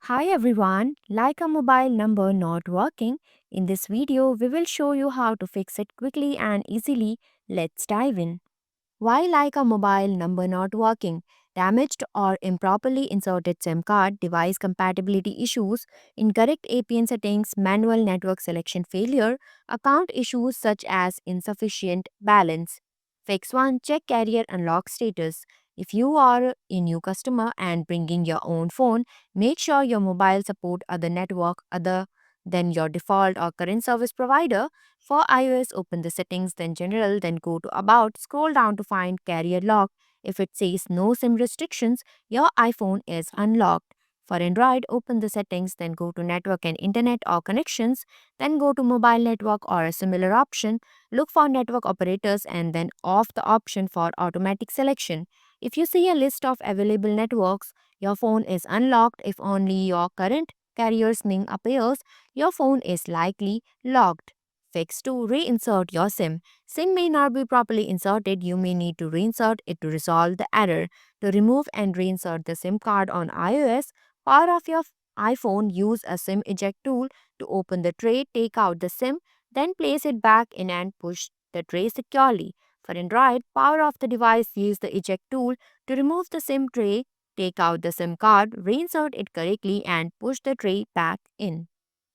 Hi everyone, like a mobile number not working. In this video, we will show you how to fix it quickly and easily. Let's dive in. Why like a mobile number not working? Damaged or improperly inserted SIM card, device compatibility issues, incorrect APN settings, manual network selection failure, account issues such as insufficient balance. Fix 1. Check carrier unlock status. If you are a new customer and bringing your own phone, make sure your mobile support other network other than your default or current service provider. For iOS, open the settings, then general, then go to about, scroll down to find carrier lock. If it says no SIM restrictions, your iPhone is unlocked. For Android, open the settings, then go to network and internet or connections, then go to mobile network or a similar option. Look for network operators and then off the option for automatic selection. If you see a list of available networks, your phone is unlocked. If only your current carrier's name appears, your phone is likely locked. Fix 2. Reinsert your SIM. SIM may not be properly inserted. You may need to reinsert it to resolve the error. To remove and reinsert the SIM card on iOS, power off your iPhone, use a SIM eject tool to open the tray, take out the SIM, then place it back in and push the tray securely. For Android, power off the device, use the eject tool to remove the SIM tray, take out the SIM card, reinsert it correctly, and push the tray back in.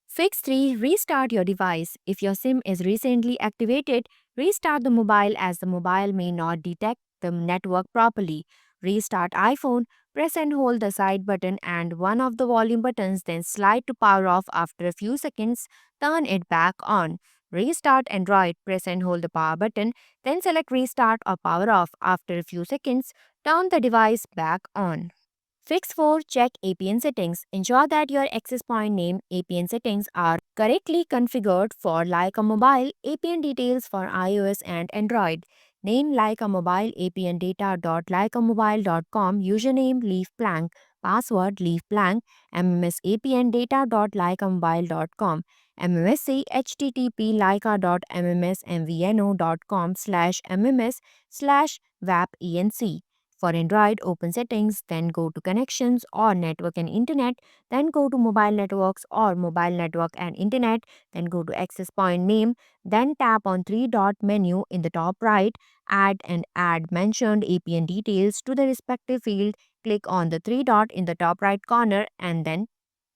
Fix 3. Restart your device. If your SIM is recently activated, restart the mobile as the mobile may not detect the network properly. Restart iPhone, press and hold the side button and one of the volume buttons, then slide to power off after a few seconds, turn it back on. Restart Android, press and hold the power button, then select restart or power off after a few seconds, turn the device back on. Fix 4. Check APN settings. Ensure that your access point name APN settings are correctly configured for Like a Mobile APN details for iOS and Android. Name Like a Mobile APN data.likeamobile.com. Username leave blank. Password leave blank. MMS APN data.likeamobile.com. MMSC http leica.mms/mvno.com/mms/wapenc. For Android, open settings, then go to connections or network and internet, then go to mobile networks or mobile network and internet, then go to access point name, then tap on three dot menu in the top right, add mentioned APN details to the respective field, click on the three dot in the top right corner and then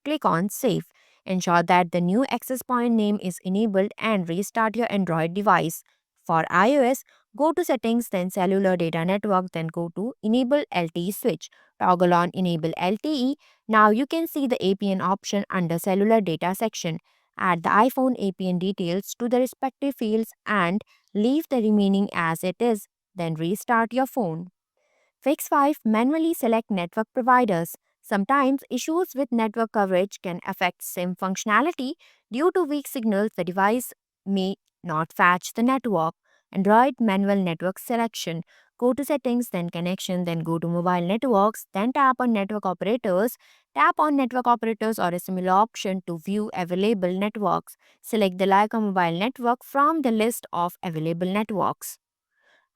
click on Save. Ensure that the new access point name is enabled and restart your Android device. For iOS, go to Settings, then Cellular Data Network, then go to Enable LTE switch. Toggle on Enable LTE. Now you can see the APN option under Cellular Data section. Add the iPhone APN details to the respective fields and leave the remaining as it is. Then restart your phone. Fix 5. Manually select network providers. Sometimes issues with network coverage can affect SIM functionality. Due to weak signals, the device may not fetch the network. Android manual network selection. Go to settings, then connection, then go to mobile networks, then tap on network operators. Tap on network operators or a similar option to view available networks. Select the Leica mobile network from the list of available networks.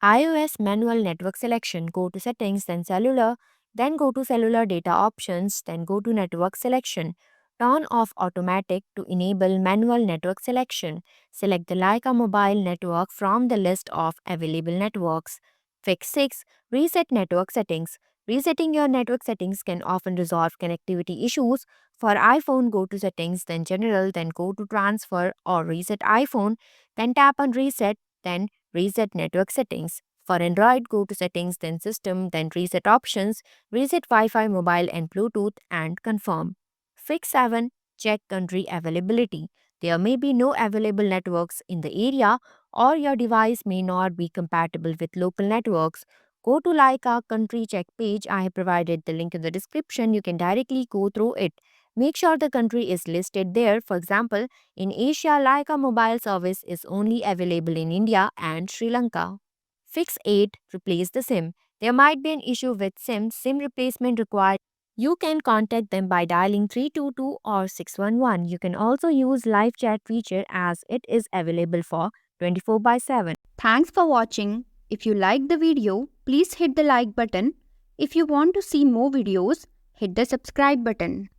iOS manual network selection. Go to settings, then cellular, then go to cellular data options, then go to network selection. Turn off automatic to enable manual network selection. Select the Leica mobile network from the list of available networks. Fix 6. Reset network settings. Resetting your network settings can often resolve connectivity issues. For iPhone, go to settings, then general, then go to transfer or reset iPhone, then tap on reset, then reset network settings. For Android, go to settings, then system, then reset options, reset Wi-Fi, mobile and Bluetooth and confirm. Fix 7. Check country availability. There may be no available networks in the area or your device may not be compatible with local networks. Go to Leica country check page. I have provided the link in the description. You can directly go through it. Make sure the country is listed there. For example, in Asia, Leica mobile service is only available in India and Sri Lanka. Fix 8. Replace the SIM. There might be an issue with SIM replacement required. You can contact them by dialing 322 or 611. You can also use live chat feature as it is available for 24 by 7. Thanks for watching. If you liked the video, please hit the like button. If you want to see more videos, hit the subscribe button.